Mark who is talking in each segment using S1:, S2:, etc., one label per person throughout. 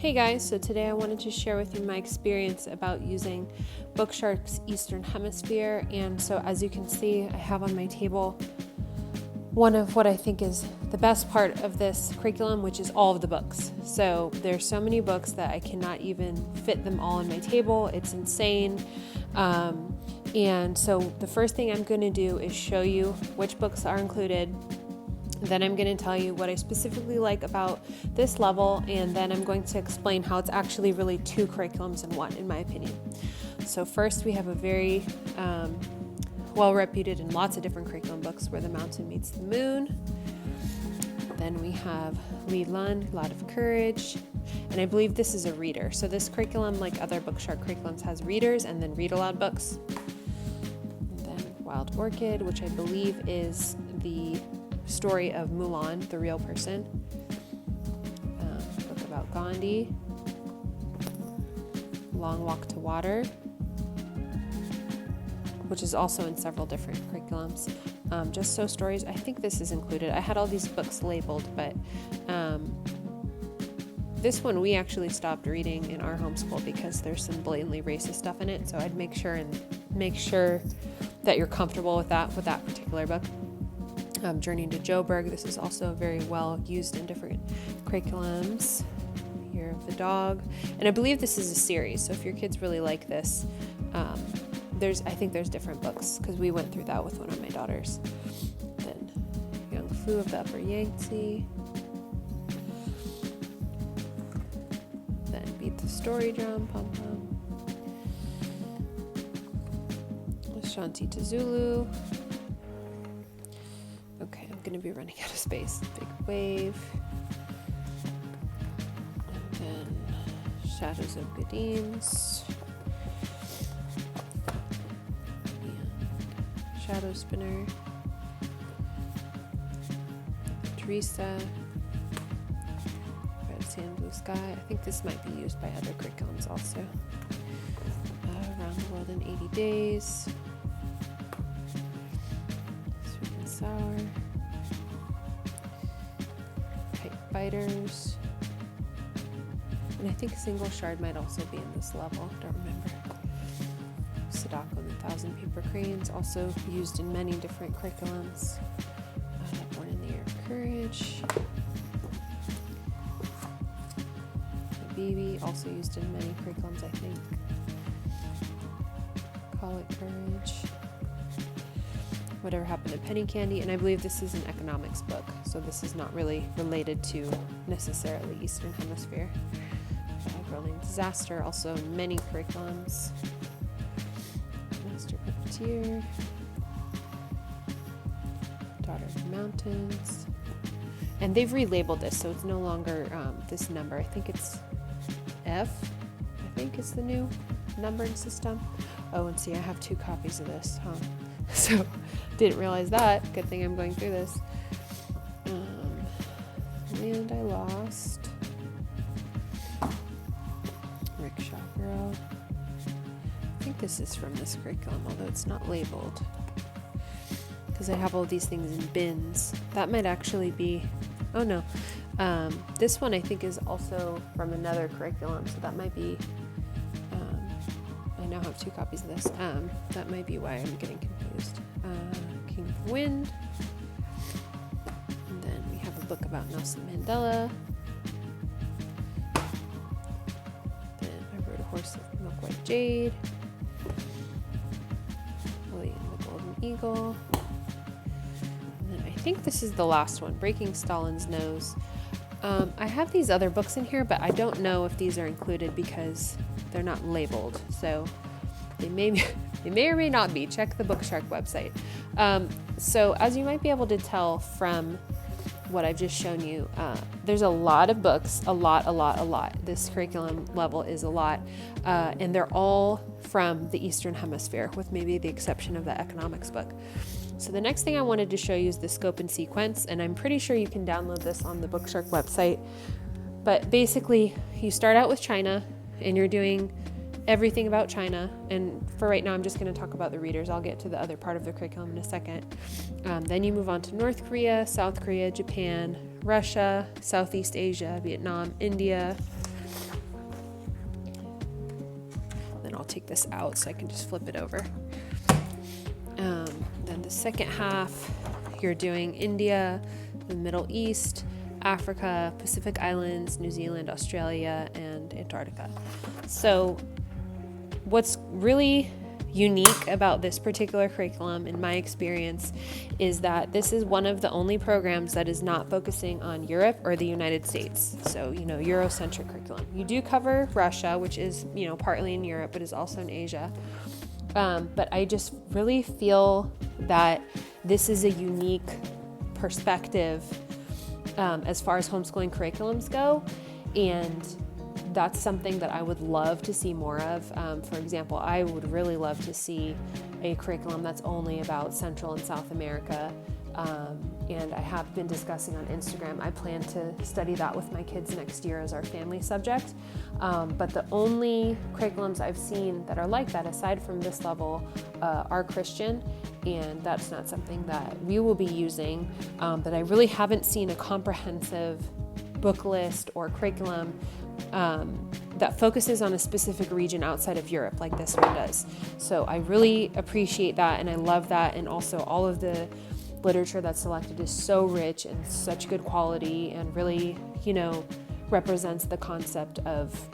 S1: Hey guys, so today I wanted to share with you my experience about using BookShark's Eastern Hemisphere. And so as you can see, I have on my table one of what I think is the best part of this curriculum, which is all of the books. So there's so many books that I cannot even fit them all on my table. It's insane. And so the first thing I'm going to do is show you which books are included. Then I'm going to tell you what I specifically like about this level, and then I'm going to explain how it's actually really two curriculums in one, in my opinion. So first, we have a very well-reputed and lots of different curriculum books, Where the Mountain Meets the Moon. Then we have Li Lun, Lot of Courage, and I believe this is a reader. So this curriculum, like other BookShark curriculums, has readers and then read-aloud books. And then Wild Orchid, which I believe is the story of Mulan, the real person. Book about Gandhi. Long Walk to Water, which is also in several different curriculums. Just So Stories, I think this is included. I had all these books labeled, but this one we actually stopped reading in our homeschool because there's some blatantly racist stuff in it, so I'd make sure that you're comfortable with that particular book. Journey to Joburg, this is also very well used in different curriculums. Year of the Dog, and I believe this is a series, so if your kids really like this, I think there's different books because we went through that with one of my daughters. Then Young Fu of the Upper Yangtze. Then Beat the Story Drum, Pom Pom. Shanti to Zulu. Okay, I'm gonna be running out of space. Big Wave. And then Shadows of Gadeens. And Shadow Spinner. Teresa. Red Sand, Blue Sky. I think this might be used by other curriculums also. Around the World in 80 Days. Sweet and Sour. Fighters, and I think Single Shard might also be in this level, don't remember. Sadako and the Thousand Paper Cranes, also used in many different curriculums. Born in the Year of Courage. Baby, also used in many curriculums, I think. Call It Courage. Whatever Happened to Penny Candy, and I believe this is an economics book, so this is not really related to necessarily Eastern Hemisphere. Girl Named Disaster, also many curriculums. Master Puppeteer. Daughter of the Mountains. And they've relabeled this, so it's no longer this number. I think it's F, I think is the new numbering system. Oh, and see, I have 2 copies of this, huh? So, didn't realize that. Good thing I'm going through this. Land I Lost. Rickshaw Girl. I think this is from this curriculum, although it's not labeled. Because I have all these things in bins. That might actually be... Oh, no. This one I think is also from another curriculum, so that might be... I now have 2 copies of this. That might be why I'm getting confused. King of Wind. And then we have a book about Nelson Mandela. Then I Rode a Horse of Milk White Jade. Lily and the Golden Eagle. And then I think this is the last one, Breaking Stalin's Nose. I have these other books in here, but I don't know if these are included because they're not labeled, so they may or may not be. Check the BookShark website. So as you might be able to tell from what I've just shown you, there's a lot of books, a lot. This curriculum level is a lot, and they're all from the Eastern Hemisphere, with maybe the exception of the economics book. So the next thing I wanted to show you is the scope and sequence, and I'm pretty sure you can download this on the BookShark website. But basically, you start out with China, and you're doing everything about China. And for right now, I'm just going to talk about the readers. I'll get to the other part of the curriculum in a second. Then you move on to North Korea, South Korea, Japan, Russia, Southeast Asia, Vietnam, India. take this out so I can just flip it over. Then the second half, you're doing India, the Middle East, Africa, Pacific Islands, New Zealand, Australia, and Antarctica. So what's really unique about this particular curriculum, in my experience, is that this is one of the only programs that is not focusing on Europe or the United States. So, Eurocentric curriculum. You do cover Russia, which is, partly in Europe, but is also in Asia. But I just really feel that this is a unique perspective as far as homeschooling curriculums go. And that's something that I would love to see more of. For example, I would really love to see a curriculum that's only about Central and South America. And I have been discussing on Instagram. I plan to study that with my kids next year as our family subject. But the only curriculums I've seen that are like that, aside from this level, are Christian. And that's not something that we will be using. But I really haven't seen a comprehensive book list or curriculum that focuses on a specific region outside of Europe like this one does. So I really appreciate that, and I love that. And also all of the literature that's selected is so rich and such good quality, and really, represents the concept of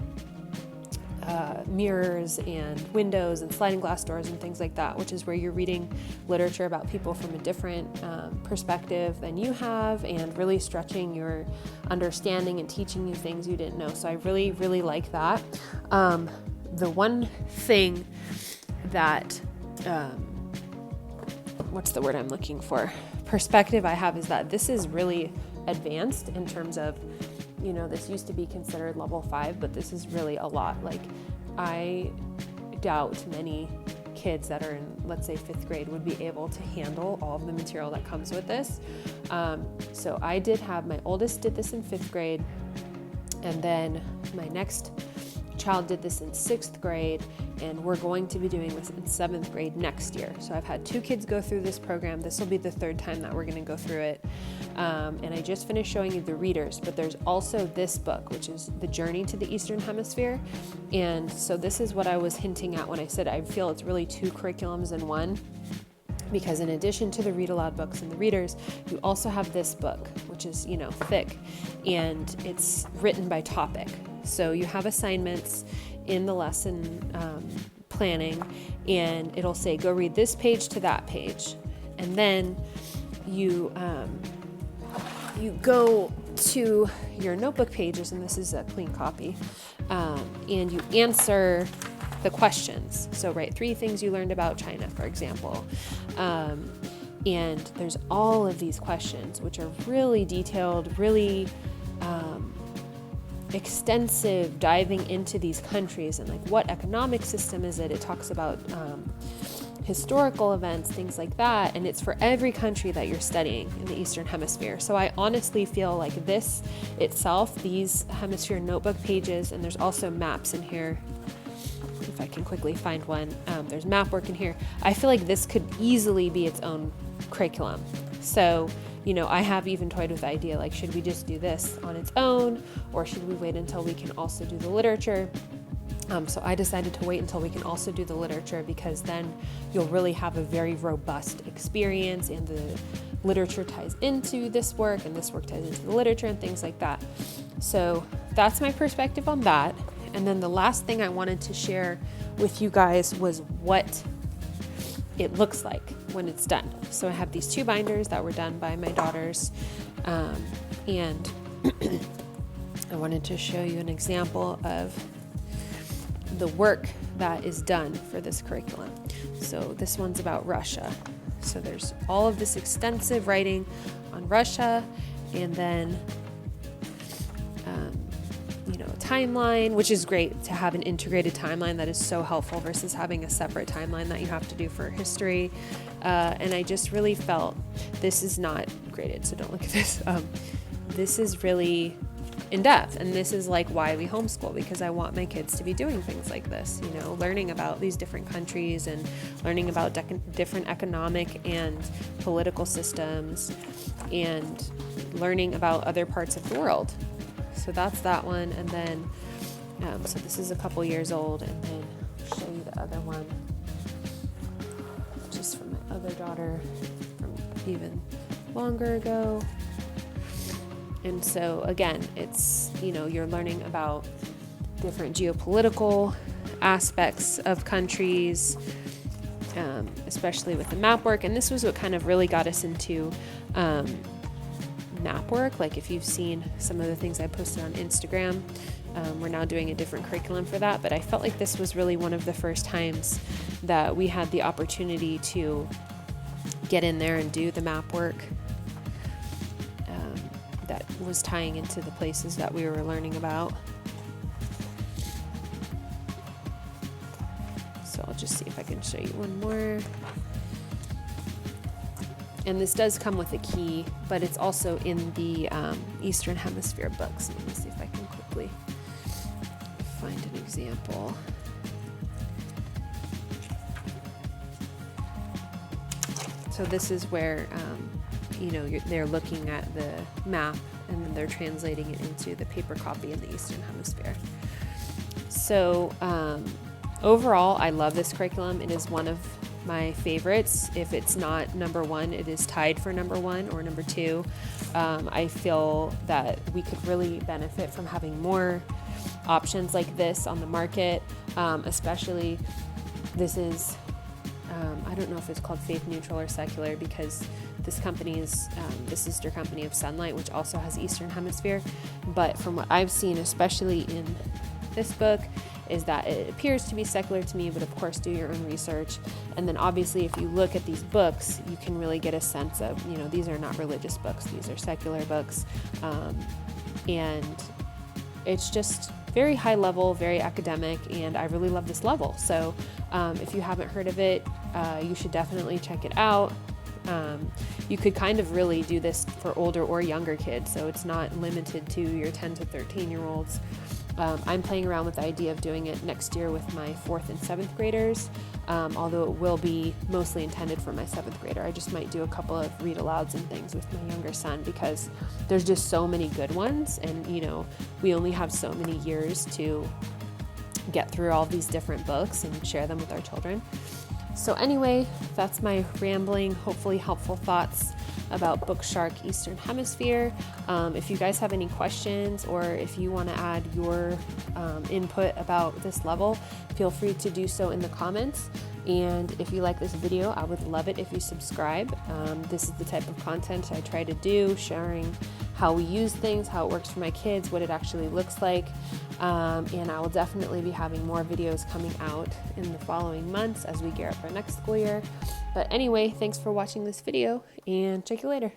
S1: mirrors and windows and sliding glass doors and things like that, which is where you're reading literature about people from a different perspective than you have, and really stretching your understanding and teaching you things you didn't know. So I really, really like that. The one thing that, what's the word I'm looking for? Perspective I have is that this is really advanced in terms of, this used to be considered level 5, but this is really a lot. Like, I doubt many kids that are in, let's say, 5th grade would be able to handle all of the material that comes with this. So I did have, my oldest did this in 5th grade, and then my next child did this in 6th grade, and we're going to be doing this in 7th grade next year. So I've had 2 kids go through this program. This will be the 3rd time that we're going to go through it. And I just finished showing you the readers, but there's also this book, which is The Journey to the Eastern Hemisphere. And so this is what I was hinting at when I said I feel it's really 2 curriculums in one. Because in addition to the read aloud books and the readers, you also have this book, which is, thick, and it's written by topic. So you have assignments in the lesson planning, and it'll say, go read this page to that page. And then you go to your notebook pages, and this is a clean copy, and you answer the questions. So write 3 things you learned about China, for example. And there's all of these questions, which are really detailed, really extensive, diving into these countries and like what economic system is it. It talks about historical events, things like that. And it's for every country that you're studying in the Eastern Hemisphere. So I honestly feel like this itself, these hemisphere notebook pages, and there's also maps in here. If I can quickly find one, there's map work in here. I feel like this could easily be its own curriculum. So, I have even toyed with the idea, like, should we just do this on its own, or should we wait until we can also do the literature? So I decided to wait until we can also do the literature, because then you'll really have a very robust experience, and the literature ties into this work, and this work ties into the literature, and things like that. So that's my perspective on that. And then the last thing I wanted to share with you guys was what it looks like when it's done. So I have these 2 binders that were done by my daughters, and I wanted to show you an example of the work that is done for this curriculum. So this one's about Russia. So there's all of this extensive writing on Russia, and then timeline, which is great to have an integrated timeline. That is so helpful versus having a separate timeline that you have to do for history. And I just really felt, this is not graded, so don't look at this. This is really in depth, and this is like why we homeschool, because I want my kids to be doing things like this, learning about these different countries and learning about different economic and political systems, and learning about other parts of the world. So that's that one. And then, so this is a couple years old, and then I'll show you the the other one, just from my other daughter from even longer ago. And so again, it's, you're learning about different geopolitical aspects of countries, especially with the map work. And this was what kind of really got us into map work. Like if you've seen some of the things I posted on Instagram, we're now doing a different curriculum for that. But I felt like this was really one of the first times that we had the opportunity to get in there and do the map work that was tying into the places that we were learning about. So I'll just see if I can show you one more. And this does come with a key, but it's also in the Eastern Hemisphere books. Let me see if I can quickly find an example. So this is where, they're looking at the map and then they're translating it into the paper copy in the Eastern Hemisphere. So overall, I love this curriculum. It is one of my favorites. If it's not number one, it is tied for number one or number two. I feel that we could really benefit from having more options like this on the market, especially this is, I don't know if it's called faith neutral or secular, because this company is the sister company of Sunlight, which also has Eastern Hemisphere. But from what I've seen, especially in this book, is that it appears to be secular to me, but of course do your own research. And then obviously if you look at these books, you can really get a sense of, these are not religious books, these are secular books. And it's just very high level, very academic, and I really love this level. So if you haven't heard of it, you should definitely check it out. You could kind of really do this for older or younger kids, so it's not limited to your 10 to 13-year-olds. I'm playing around with the idea of doing it next year with my 4th and 7th graders, although it will be mostly intended for my 7th grader. I just might do a couple of read alouds and things with my younger son, because there's just so many good ones, and we only have so many years to get through all these different books and share them with our children. So anyway, that's my rambling, hopefully helpful thoughts about BookShark Eastern Hemisphere. If you guys have any questions, or if you want to add your input about this level, feel free to do so in the comments. And if you like this video, I would love it if you subscribe. This is the type of content I try to do, sharing how we use things, how it works for my kids, what it actually looks like. And I will definitely be having more videos coming out in the following months as we gear up for next school year. But anyway, thanks for watching this video, and check you later.